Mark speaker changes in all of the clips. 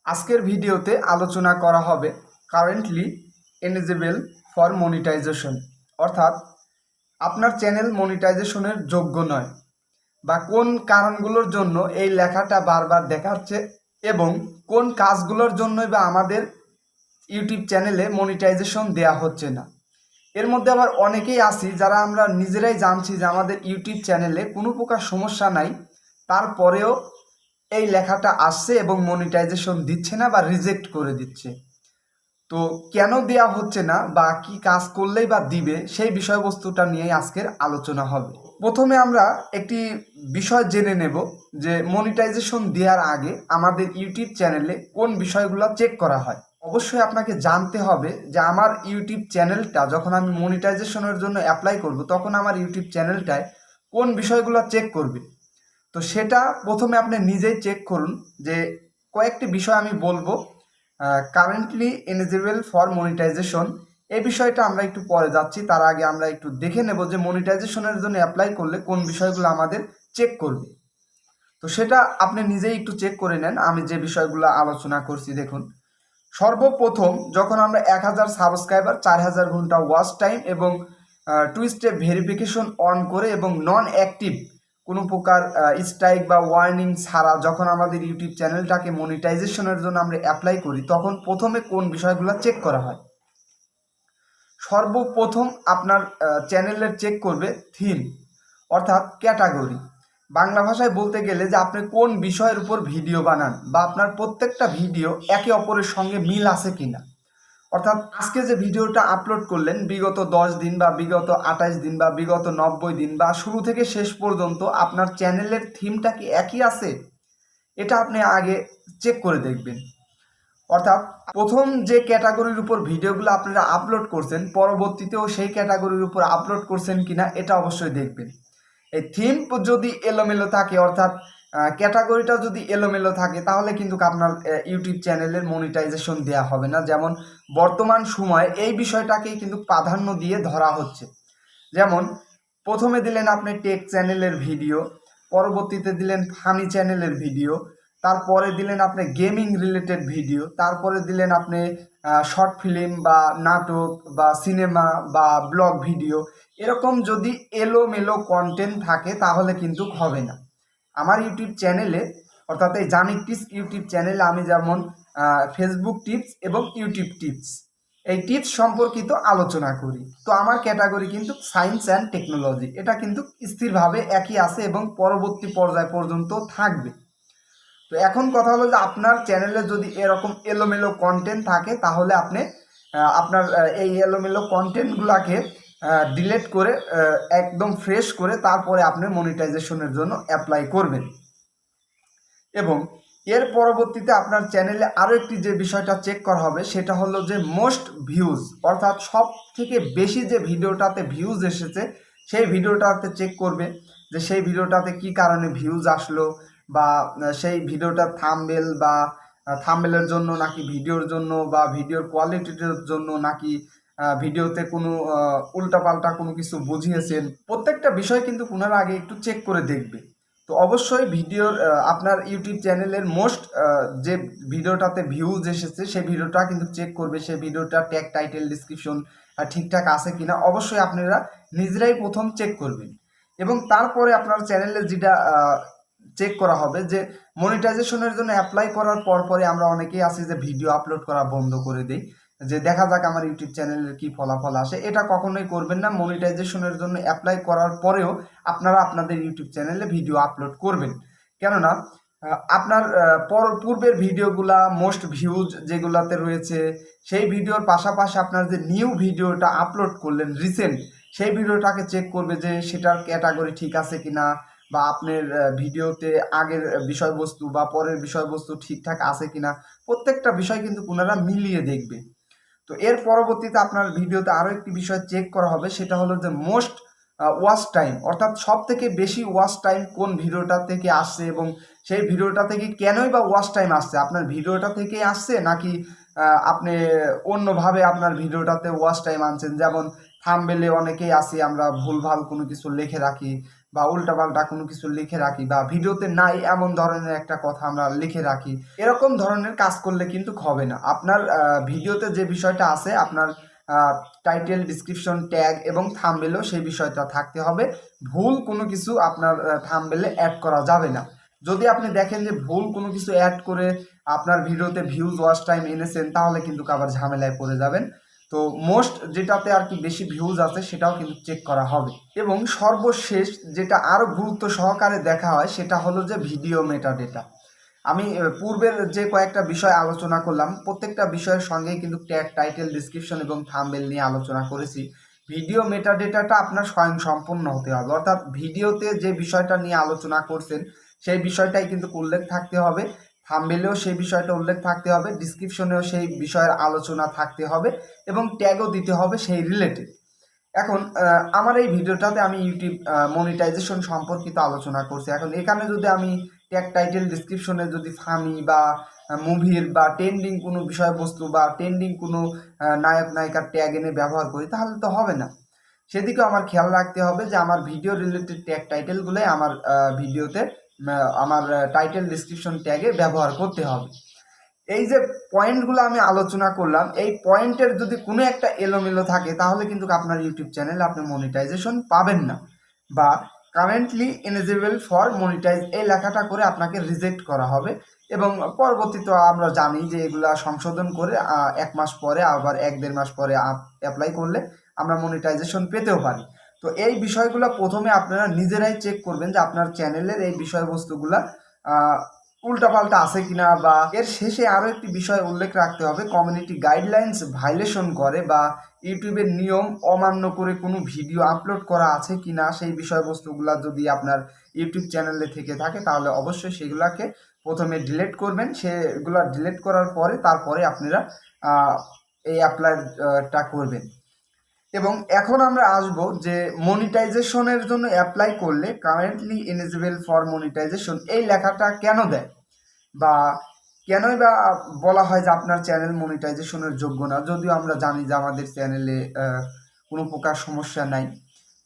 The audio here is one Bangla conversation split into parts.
Speaker 1: আজকের ভিডিওতে আলোচনা করা হবে কারেন্টলি এলিজিবল ফর মনিটাইজেশন, অর্থাৎ আপনার চ্যানেল মনিটাইজেশনের যোগ্য নয় বা কোন কারণগুলোর জন্য এই লেখাটা বারবার দেখাচ্ছে এবং কোন কাজগুলোর জন্যই বা আমাদের ইউটিউব চ্যানেলে মনিটাইজেশন দেয়া হচ্ছে না। এর মধ্যে আবার অনেকেই আছি যারা আমরা নিজেরাই জানছি যে আমাদের ইউটিউব চ্যানেলে কোনো প্রকার সমস্যা নাই, তারপরেও এই লেখাটা আসছে এবং মনিটাইজেশন দিচ্ছে না বা রিজেক্ট করে দিচ্ছে। তো কেন দেয়া হচ্ছে না বা কি কাজ করলেই বা দিবে, সেই বিষয়বস্তুটা নিয়েই আজকের আলোচনা হবে। প্রথমে আমরা একটি বিষয় জেনে নেব যে মনিটাইজেশন দেওয়ার আগে আমাদের ইউটিউব চ্যানেলে কোন বিষয়গুলো চেক করা হয়। অবশ্যই আপনাকে জানতে হবে যে আমার ইউটিউব চ্যানেলটা যখন আমি মনিটাইজেশনের জন্য অ্যাপ্লাই করব তখন আমার ইউটিউব চ্যানেলটায় কোন বিষয়গুলো চেক করবে। তো সেটা প্রথমে আপনি নিজেই চেক করুন। যে কয়েকটি বিষয় আমি বলবো, কারেন্টলি এলিজিবল ফর মনিটাইজেশন, এই বিষয়টা আমরা একটু পরে যাচ্ছি। তার আগে আমরা একটু দেখে নেব যে মনিটাইজেশনের জন্য অ্যাপ্লাই করলে কোন বিষয়গুলো আমাদের চেক করবে। তো সেটা আপনি নিজেই একটু চেক করে নেন। আমি যে বিষয়গুলো আলোচনা করছি দেখুন, সর্বপ্রথম যখন আমরা 1000 সাবস্ক্রাইবার, 4000 ঘন্টা ওয়াচ টাইম এবং 2 স্টেপ ভেরিফিকেশন অন করে এবং নন অ্যাক্টিভ কোনো প্রকার স্ট্রাইক বা ওয়ার্নিং ছাড়া যখন আমাদের ইউটিউব চ্যানেলটাকে মনিটাইজেশনের জন্য আমরা অ্যাপ্লাই করি, তখন প্রথমে কোন বিষয়গুলো চেক করা হয়। সর্বপ্রথম আপনার চ্যানেলের চেক করবে থিম, অর্থাৎ ক্যাটাগরি। বাংলা ভাষায় বলতে গেলে যে আপনি কোন বিষয়ের উপর ভিডিও বানান বা আপনার প্রত্যেকটা ভিডিও একে অপরের সঙ্গে মিল আছে কিনা। অর্থাৎ আজকে যে ভিডিওটা আপলোড করলেন, বিগত 10 দিন বা বিগত 28 দিন বা বিগত 90 দিন বা শুরু থেকে শেষ পর্যন্ত আপনার চ্যানেলের থিমটা কি একই আছে, এটা আপনি আগে চেক করে দেখবেন। অর্থাৎ প্রথম যে ক্যাটাগরির উপর ভিডিওগুলো আপনারা আপলোড করছেন, পরবর্তীতেও সেই ক্যাটাগরির উপর আপলোড করছেন কিনা এটা অবশ্যই দেখবেন। এই থিম যদি এলোমেলো থাকে, অর্থাৎ ক্যাটাগরিটা যদি এলোমেলো থাকে, তাহলে কিন্তু আপনার ইউটিউব চ্যানেলের মনিটাইজেশন দেওয়া হবে না। যেমন বর্তমান সময়ে এই বিষয়টাকেই কিন্তু প্রাধান্য দিয়ে ধরা হচ্ছে। যেমন প্রথমে দিলেন আপনি টেক চ্যানেলের ভিডিও, পরবর্তীতে দিলেন ফানি চ্যানেলের ভিডিও, তারপরে দিলেন আপনি গেমিং রিলেটেড ভিডিও, তারপরে দিলেন আপনি শর্ট ফিল্ম বা নাটক বা সিনেমা বা ব্লগ ভিডিও। এরকম যদি এলোমেলো কন্টেন্ট থাকে তাহলে কিন্তু হবে না। আমার ইউটিউব চ্যানেলে, অর্থাৎ এই জানিক টিপস ইউটিউব চ্যানেলে আমি যেমন ফেসবুক টিপস এবং ইউটিউব টিপস, এই টিপস সম্পর্কিত আলোচনা করি। তো আমার ক্যাটাগরি কিন্তু সায়েন্স অ্যান্ড টেকনোলজি, এটা কিন্তু স্থিরভাবে একই আছে এবং পরবর্তী পর্যায় পর্যন্ত থাকবে। তো এখন কথা হলো যে আপনার চ্যানেলে যদি এরকম এলোমেলো কন্টেন্ট থাকে, তাহলে আপনি আপনার এই এলোমেলো কন্টেন্টগুলোকে ডিলিট করে একদম ফ্রেশ করে তারপরে আপনি মনিটাইজেশনের জন্য অ্যাপ্লাই করবেন। এবং এর পরবর্তীতে আপনার চ্যানেলে আরও একটি যে বিষয়টা চেক করা হবে, সেটা হলো যে মোস্ট ভিউজ, অর্থাৎ সব থেকে বেশি যে ভিডিওটাতে ভিউজ এসেছে সেই ভিডিওটাতে চেক করবে যে সেই ভিডিওটাতে কি কারণে ভিউজ আসলো, বা সেই ভিডিওটার থাম্বনেল বা থাম্বনেলের জন্য নাকি ভিডিওর জন্য, বা ভিডিওর কোয়ালিটির জন্য নাকি ভিডিওতে কোনো উল্টাপাল্টা কোনো কিছু বুঝিয়েছেন। প্রত্যেকটা বিষয় কিন্তু পুনরায় আগে একটু চেক করে দেখবে। তো অবশ্যই ভিডিওর আপনার ইউটিউব চ্যানেলের মোস্ট যে ভিডিওটাতে ভিউজ এসেছে সেই ভিডিওটা কিন্তু চেক করবে, সেই ভিডিওটা ট্যাগ টাইটেল ডিসক্রিপশন ঠিকঠাক আছে কিনা। অবশ্যই আপনারা নিজেরাই প্রথম চেক করবেন এবং তারপরে আপনার চ্যানেলে যেটা চেক করা হবে যে মনিটাইজেশনের জন্য অ্যাপ্লাই করার পরে আমরা অনেকেই আছি যে ভিডিও আপলোড করা বন্ধ করে দিই, যে দেখা যাক আমার ইউটিউব চ্যানেলের কি ফলাফল আসে। এটা কখনোই করবেন না। মনিটাইজেশনের জন্য অ্যাপ্লাই করার পরেও আপনারা আপনাদের ইউটিউব চ্যানেলে ভিডিও আপলোড করবেন, কেননা আপনার পূর্বের ভিডিওগুলা মোস্ট ভিউজ যেগুলাতে রয়েছে সেই ভিডিওর পাশাপাশি আপনার যে নিউ ভিডিওটা আপলোড করলেন রিসেন্ট, সেই ভিডিওটাকে চেক করবে যে সেটার ক্যাটাগরি ঠিক আছে কিনা, বা আপনার ভিডিওতে আগের বিষয়বস্তু বা পরের বিষয়বস্তু ঠিকঠাক আছে কিনা। প্রত্যেকটা বিষয় কিন্তু পুনরায় মিলিয়ে দেখবে। তো এর পরবর্তীতে আপনার ভিডিওতে আরও একটি বিষয় চেক করা হবে, সেটা হলো যে মোস্ট ওয়াচ টাইম, অর্থাৎ সব থেকে বেশি ওয়াচ টাইম কোন ভিডিওটা থেকে আসছে এবং সেই ভিডিওটা থেকে কেনই বা ওয়াচ টাইম আসছে। আপনার ভিডিওটা থেকেই আসছে নাকি আপনি অন্যভাবে আপনার ভিডিওটাতে ওয়াচ টাইম আনছেন। যেমন থাম্বনেলে অনেকেই আসি আমরা ভুলভাল কোনো কিছু লিখে রাখি, বা উল্টাপাল্টা কোনো কিছু লিখে রাখি, বা ভিডিওতে নাই এমন ধরনের একটা কথা আমরা লিখে রাখি, এরকম ধরনের কাজ করলে কিন্তু হবে না। আপনার ভিডিওতে যে বিষয়টা আছে, আপনার টাইটেল, ডিসক্রিপশন, ট্যাগ এবং থাম্বনেলও সেই বিষয়টা থাকতে হবে। ভুল কোনো কিছু আপনার থাম্বনেলে অ্যাড করা যাবে না। যদি আপনি দেখেন যে ভুল কোনো কিছু অ্যাড করে আপনার ভিডিওতে ভিউজ, ওয়াচ টাইম এনেছেন, তাহলে কিন্তু আবার ঝামেলায় পড়ে যাবেন। তো মোস্ট যেটাতে আর কি বেশি ভিউজ আছে সেটাও কিন্তু চেক করা হবে। এবং সর্বশেষ যেটা আরও গুরুত্ব সহকারে দেখা হয় সেটা হলো যে ভিডিও মেটা ডেটা। আমি পূর্বের যে কয়েকটা বিষয় আলোচনা করলাম, প্রত্যেকটা বিষয়ের সঙ্গেই কিন্তু ট্যাগ, টাইটেল, ডিসক্রিপশন এবং থাম্বনেল নিয়ে আলোচনা করেছি। ভিডিও মেটা ডেটাটা আপনার স্বয়ংসম্পূর্ণ হতে হবে, অর্থাৎ ভিডিওতে যে বিষয়টা নিয়ে আলোচনা করছেন সেই বিষয়টাই কিন্তু উল্লেখ থাকতে হবে, থাম্বনেলেও সেই বিষয়টা উল্লেখ থাকতে হবে, ডিসক্রিপশনেও সেই বিষয়ের আলোচনা থাকতে হবে এবং ট্যাগও দিতে হবে সেই রিলেটেড। এখন আমার এই ভিডিওটাতে আমি ইউটিউব মনিটাইজেশন সম্পর্কিত আলোচনা করছি। এখন এখানে যদি আমি ট্যাগ, টাইটেল, ডিসক্রিপশনে যদি ফানি বা মুভির বা ট্রেন্ডিং কোনো বিষয়বস্তু বা ট্রেন্ডিং কোনো নায়ক নায়িকার ট্যাগ এনে ব্যবহার করি, তাহলে তো হবে না। সেদিকেও আমার খেয়াল রাখতে হবে যে আমার ভিডিও রিলেটেড ট্যাগ, টাইটেলগুলোই আমার ভিডিওতে আমার টাইটেল, ডিসক্রিপশন ট্যাগে ব্যবহার করতে হবে। এই যে পয়েন্টগুলো আমি আলোচনা করলাম, এই পয়েন্টের যদি কোনো একটা এলোমেলো থাকে, তাহলে কিন্তু আপনার ইউটিউব চ্যানেলে আপনি মনিটাইজেশন পাবেন না, বা কারেন্টলি এলিজিবল ফর মনিটাইজ এই লেখাটা করে আপনাকে রিজেক্ট করা হবে। এবং পরবর্তীতে আমরা জানি যে এগুলা সংশোধন করে 1 মাস পরে, আবার 1-1.5 মাস পরে অ্যাপ্লাই করলে আমরা মনিটাইজেশন পেতেও পারি। তো এই বিষয়গুলো প্রথমে আপনারা নিজেরাই চেক করবেন যে আপনার চ্যানেলের এই বিষয়বস্তুগুলা উল্টাপাল্টা আছে কিনা, বা এর শেষে আরও একটি বিষয় উল্লেখ রাখতে হবে, কমিউনিটি গাইডলাইন্স ভাইলেশন করে বা ইউটিউবের নিয়ম অমান্য করে কোনো ভিডিও আপলোড করা আছে কিনা, সেই বিষয়বস্তুগুলো যদি আপনার ইউটিউব চ্যানেলে থেকে থাকে, তাহলে অবশ্যই সেগুলোকে প্রথমে ডিলিট করবেন। সেগুলো ডিলিট করার পরে তারপরে আপনারা এই অ্যাপ্লাইটা করবেন। এবং এখন আমরা আসব যে মনিটাইজেশনের জন্য অ্যাপ্লাই করলে কারেন্টলি এলিজিবল ফর মনিটাইজেশন এই লেখাটা কেন দেয়, বা কেনই বা বলা হয় যে আপনার চ্যানেল মনিটাইজেশনের যোগ্য না, যদিও আমরা জানি যে আমাদের চ্যানেলে কোনো প্রকার সমস্যা নাই।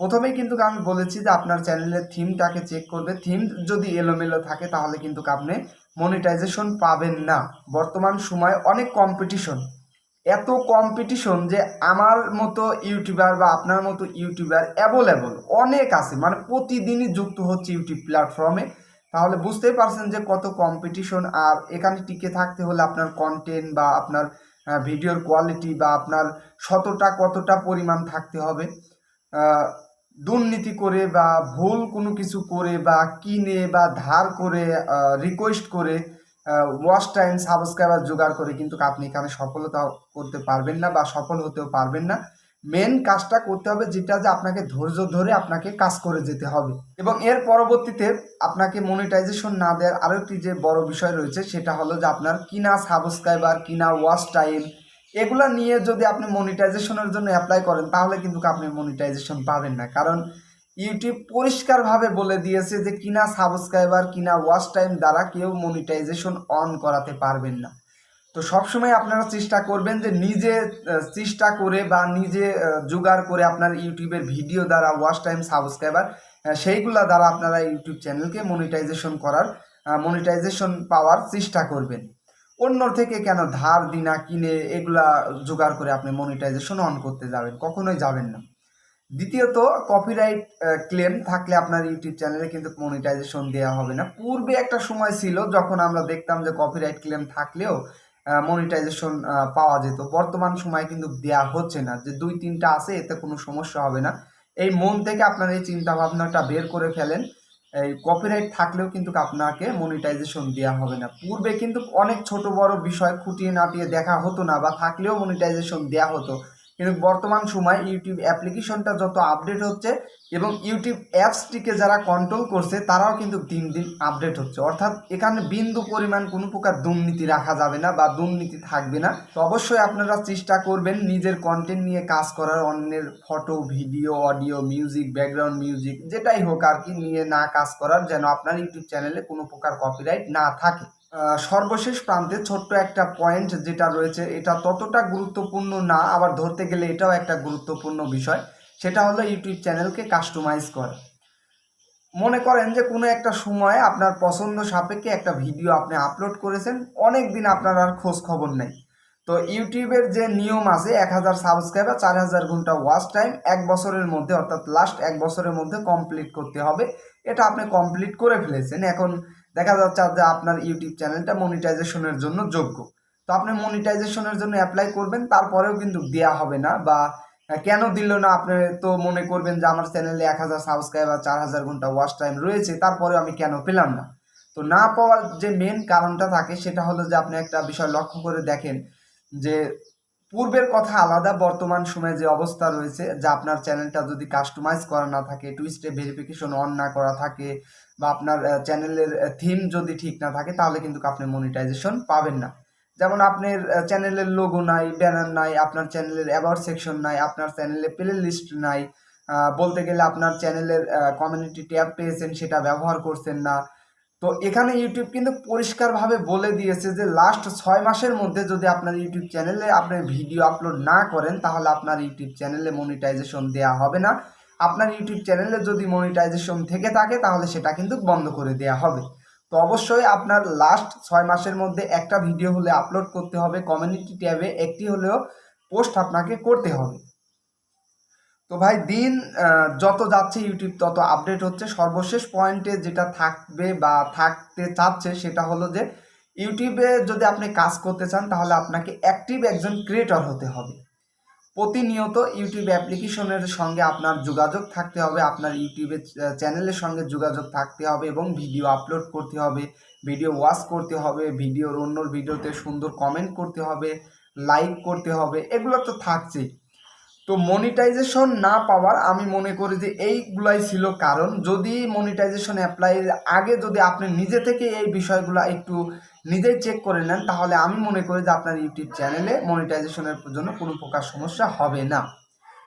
Speaker 1: প্রথমেই কিন্তু আমি বলেছি যে আপনার চ্যানেলের থিমটাকে চেক করবে। থিম যদি এলোমেলো থাকে তাহলে কিন্তু আপনি মনিটাইজেশন পাবেন না। বর্তমান সময়ে অনেক কম্পিটিশন, এত কম্পিটিশন যে আমার মতো ইউটিউবার বা আপনার মতো ইউটিউবার অ্যাভেলেবল অনেক আছে, মানে প্রতিদিনই যুক্ত হচ্ছে ইউটিউব প্ল্যাটফর্মে। তাহলে বুঝতেই পারছেন যে কত কম্পিটিশন। আর এখানে টিকে থাকতে হলে আপনার কন্টেন্ট বা আপনার ভিডিওর কোয়ালিটি বা আপনার কতটা পরিমাণ থাকতে হবে। দুর্নীতি করে বা ভুল কোনো কিছু করে বা কিনে বা ধার করে রিকোয়েস্ট করে ওয়াচ টাইম, সাবস্ক্রাইবার জোগাড় করে কিন্তু আপনি এখানে সফলতা করতে পারবেন না বা সফল হতেও পারবেন না। মেন কাজটা করতে হবে যেটা, যে আপনাকে ধৈর্য ধরে আপনাকে কাজ করে যেতে হবে। এবং এর পরবর্তীতে আপনাকে মনিটাইজেশন না দেওয়ার আরও একটি যে বড় বিষয় রয়েছে সেটা হলো যে আপনার কিনা সাবস্ক্রাইবার, কিনা ওয়াচ টাইম, এগুলো নিয়ে যদি আপনি মনিটাইজেশনের জন্য অ্যাপ্লাই করেন তাহলে কিন্তু আপনি মনিটাইজেশন পাবেন না। কারণ ইউটিউব পরিষ্কারভাবে বলে দিয়েছে যে কিনা সাবস্ক্রাইবার, কিনা ওয়াচ টাইম দ্বারা কেউ মনিটাইজেশন অন করাতে পারবেন না। তো সবসময় আপনারা চেষ্টা করবেন যে নিজে চেষ্টা করে বা নিজে জোগাড় করে আপনার ইউটিউবের ভিডিও দ্বারা ওয়াচ টাইম, সাবস্ক্রাইবার সেইগুলা দ্বারা আপনারা ইউটিউব চ্যানেলকে মনিটাইজেশন পাওয়ার চেষ্টা করবেন। অন্যর থেকে কেন ধার দিনা কিনে এগুলা জোগাড় করে আপনি মনিটাইজেশন অন করতে যাবেন? কখনোই যাবেন না। দ্বিতীয়ত, কপিরাইট ক্লেম থাকলে আপনার ইউটিউব চ্যানেলে কিন্তু মনিটাইজেশন দেওয়া হবে না। পূর্বে একটা সময় ছিল যখন আমরা দেখতাম যে কপিরাইট ক্লেম থাকলেও মনিটাইজেশন পাওয়া যেত। বর্তমান সময়ে কিন্তু দেওয়া হচ্ছে না, যে 2-3টা আছে এতে কোনো সমস্যা হবে না। এই মন থেকে আপনার এই চিন্তা ভাবনাটা বের করে ফেলেন। এই কপিরাইট থাকলেও কিন্তু আপনাকে মনিটাইজেশন দেওয়া হবে না। পূর্বে কিন্তু অনেক ছোট বড় বিষয় খুঁটিয়ে নাটিয়ে দেখা হতো না, বা থাকলেও মনিটাইজেশন দেওয়া হতো। কিন্তু বর্তমান সময় ইউটিউব অ্যাপ্লিকেশনটা যত আপডেট হচ্ছে এবং ইউটিউব অ্যাপসটিকে যারা কন্ট্রোল করছে তারাও কিন্তু দিন দিন আপডেট হচ্ছে, অর্থাৎ এখানে বিন্দু পরিমাণ কোনো প্রকার দুর্নীতি রাখা যাবে না বা দুর্নীতি থাকবে না। তো অবশ্যই আপনারা চেষ্টা করবেন নিজের কন্টেন্ট নিয়ে কাজ করার, অন্যের photo, video, audio, music, background music যেটাই হোক আর কি নিয়ে না কাজ করার, যেন আপনার ইউটিউব চ্যানেলে কোনো প্রকার কপিরাইট না থাকে। সর্বশেষ প্রান্তে ছোট্ট একটা পয়েন্ট যেটা রয়েছে, এটা ততটা গুরুত্বপূর্ণ না, আবার ধরতে গেলে এটাও একটা গুরুত্বপূর্ণ বিষয়। সেটা হলো ইউটিউব চ্যানেলকে কাস্টমাইজ করা। মনে করেন যে কোনো একটা সময়ে আপনার পছন্দ সাপেক্ষে একটা ভিডিও আপনি আপলোড করেছেন, অনেক দিন আপনার আর খোঁজ খবর নেই। তো ইউটিউবের যে নিয়ম আছে 1000 সাবস্ক্রাইবার 4000 ঘন্টা ওয়াচ টাইম 1 বছরের মধ্যে, অর্থাৎ লাস্ট 1 বছরের মধ্যে কমপ্লিট করতে হবে। এটা আপনি কমপ্লিট করে ফেলেছেন। এখন দেখা যাচ্ছে যে আপনার ইউটিউব চ্যানেলটা মনিটাইজেশনের জন্য যোগ্য। তো আপনি মনিটাইজেশনের জন্য অ্যাপ্লাই করবেন, তারপরেও কিন্তু দেয়া হবে না। বা কেন দিল না, আপনি তো মনে করবেন যে আমার চ্যানেলে 1000 সাবস্ক্রাইবার 4000 ঘন্টা ওয়াচ টাইম রয়েছে, তারপরেও আমি কেন পেলাম না। তো না পাওয়ার যে মেন কারণটা থাকে সেটা হলো যে আপনি একটা বিষয় লক্ষ্য করে দেখেন যে পূর্বের কথা আলাদা, বর্তমান সময়ে যে অবস্থা রয়েছে, যে আপনার চ্যানেলটা যদি কাস্টমাইজ করা না থাকে, 2 স্টেপ ভেরিফিকেশন অন না করা থাকে, বা আপনার চ্যানেলের থিম যদি ঠিক না থাকে, তাহলে কিন্তু আপনি মনিটাইজেশন পাবেন না। যেমন আপনার চ্যানেলের লোগো নাই, ব্যানার নাই, আপনার চ্যানেলের অ্যাবাউট সেকশন নাই, আপনার চ্যানেলে প্লে লিস্ট নাই, বলতে গেলে আপনার চ্যানেলের কমিউনিটি ট্যাব পেয়েছেন সেটা ব্যবহার করছেন না। তো এখানে ইউটিউব কিন্তু পরিষ্কারভাবে বলে দিয়েছে যে লাস্ট 6 মাসের মধ্যে যদি আপনার ইউটিউব চ্যানেলে আপনি ভিডিও আপলোড না করেন, তাহলে আপনার ইউটিউব চ্যানেলে মনিটাইজেশন দেওয়া হবে না। আপনার ইউটিউব চ্যানেলে যদি মনিটাইজেশন থেকে থাকে তাহলে সেটা কিন্তু বন্ধ করে দেওয়া হবে। তো অবশ্যই আপনার লাস্ট 6 মাসের মধ্যে একটা ভিডিও হলে আপলোড করতে হবে, কমিউনিটি ট্যাবে একটি হলেও পোস্ট আপনাকে করতে হবে। তো ভাই দিন যত যাচ্ছে ইউটিউব তত আপডেট হচ্ছে। সর্বশেষ পয়েন্টে যেটা থাকবে বা থাকতে চাচ্ছে সেটা হলো যে ইউটিউবে যদি আপনি কাজ করতে চান তাহলে আপনাকে অ্যাক্টিভ একজন ক্রিয়েটর হতে হবে। প্রতিনিয়ত ইউটিউব অ্যাপ্লিকেশনের সঙ্গে আপনার যোগাযোগ থাকতে হবে, আপনার ইউটিউবের চ্যানেলের সঙ্গে যোগাযোগ থাকতে হবে এবং ভিডিও আপলোড করতে হবে, ভিডিও ওয়াচ করতে হবে, ভিডিওর অন্য ভিডিওতে সুন্দর কমেন্ট করতে হবে, লাইক করতে হবে, এগুলো তো থাকছেই। তো মনিটাইজেশন না পাওয়ার আমি মনে করি যে এইগুলাই ছিল কারণ। যদি মনিটাইজেশন অ্যাপ্লাইয়ের আগে যদি আপনি নিজে থেকে এই বিষয়গুলো একটু নিজেই চেক করে নেন, তাহলে আমি মনে করি যে আপনার ইউটিউব চ্যানেলে মনিটাইজেশনের জন্য কোনো প্রকার সমস্যা হবে না।